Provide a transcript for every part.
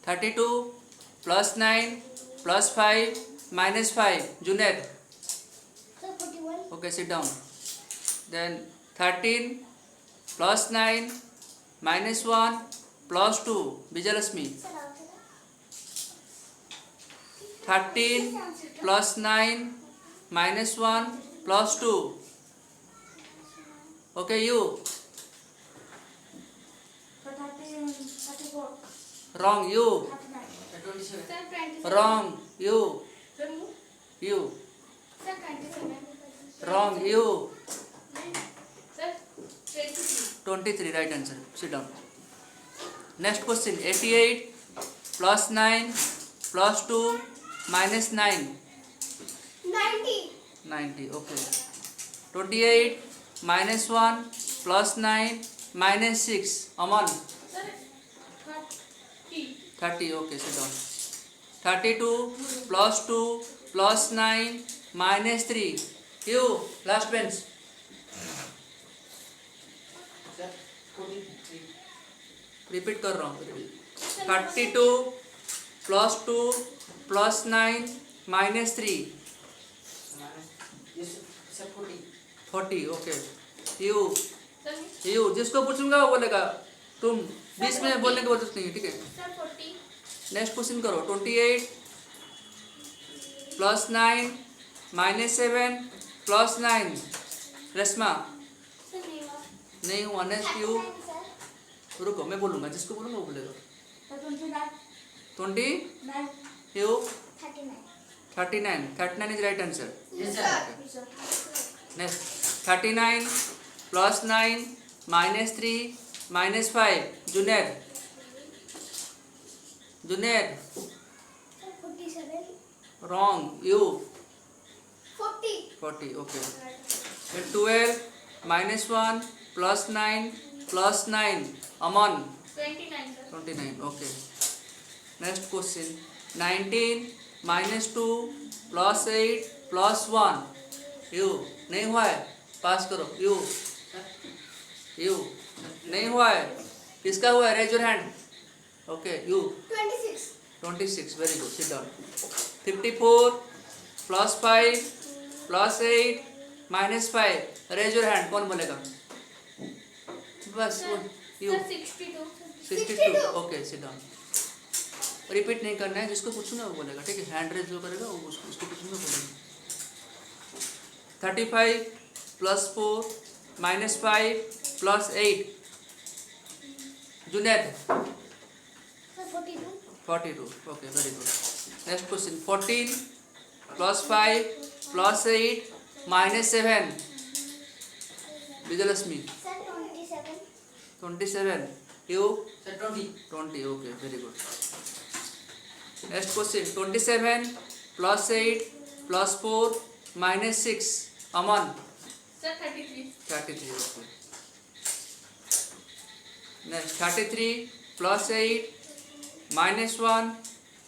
32 plus 9 plus 5 minus 5. Junaid. Sir, 41. Okay, sit down. Then 13 plus 9 minus 1 plus 2. Vijayalasmi. Sir, answer. 13 plus 9 minus 1 plus 2. Okay, you. Sir, 34. Wrong, you. 39. Sir, 27. Wrong, you. Sir, You. Sir, 27. Wrong, you. Sir, 23. 23, right answer. Sit down. Next question. 88 plus 9 plus 2 minus 9. 90. 90, okay. 28 minus 1 plus 9 minus 6. Aman. Sir, 30. 30, okay, sit down. 32 plus 2 plus 9 minus 3. You, last bench. Repeat कर रहा हूँ. 32 plus 2 plus 9 minus 3. 40, okay. You जिसको पूछूंगा वो बोलेगा. तुम 20 में बोलने की जरूरत नहीं है, ठीक है. Sir, 40. नेक्स्ट क्वेश्चन करो. 28 plus 9 minus 7 plus 9. Reshma. Sir, नहीं हुआ. Next you. 39, sir. रुको, मैं बोलूंगा. जिसको बोलूंगा वो बोलेगा. Sir, 29. 20. 9. You. 39. 39. 39 is right answer. Yes, sir. Yes, sir. Next. 39 plus 9 minus 3 minus 5. Junaid. Junaid. Sir, 47. Wrong. You. 40. 40. Okay. Then 12 minus 1 plus 9 plus 9. Aman. 29, sir. 29. Okay. Next question. 19 minus 2 plus 8 plus 1. You. नहीं हुआ है. पास करो. You. You. नहीं हुआ है. किसका हुआ है? Raise your hand. Okay. You. 26. 26. Very good. Sit down. 54 plus 5 plus 8 minus 5. Raise your hand. कौन बोलेगा? बस. Sir, You. sir, 62. 62. Okay. Sit down. Repeat नहीं करना है. जिसको पूछूंगा वो बोलेगा, ठीक है. हैंड रेज जो करेगा वो उसको पूछूंगा बोलेगा. 35 plus 4 minus 5 plus 8. Junaid. Sir, 42. 42. Okay, very good. Next question. 14 plus 5 plus 8 minus 7. Vijayalasmi. Sir, 27. 27. You? 20. Okay, very good. Next question. 27 plus 8 plus 4 minus 6. Aman. Sir, 33. 33. Okay. Next. 33 plus 8 minus 1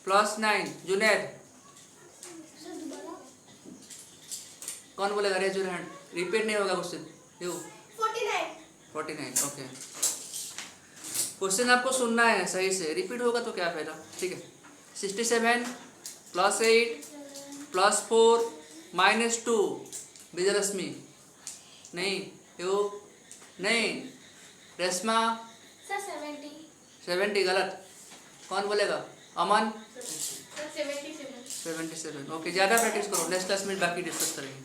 plus 9. Junaid. Sir, दोबारा. कौन बोलेगा? Raise your hand. Repeat नहीं होगा question. You. 49. 49. Okay. Question आपको सुनना है सही से. रिपीट होगा तो क्या फायदा, ठीक है. 67 प्लस 8 प्लस 4 माइनस 2. विजयलक्ष्मी. नहीं. यू. नहीं. रेशमा. Sir, 70. 70. गलत. कौन बोलेगा? अमन. Sir, 77. 77. ओके. ज़्यादा प्रैक्टिस करो. नेक्स्ट क्लास में बाकी डिस्कस करेंगे.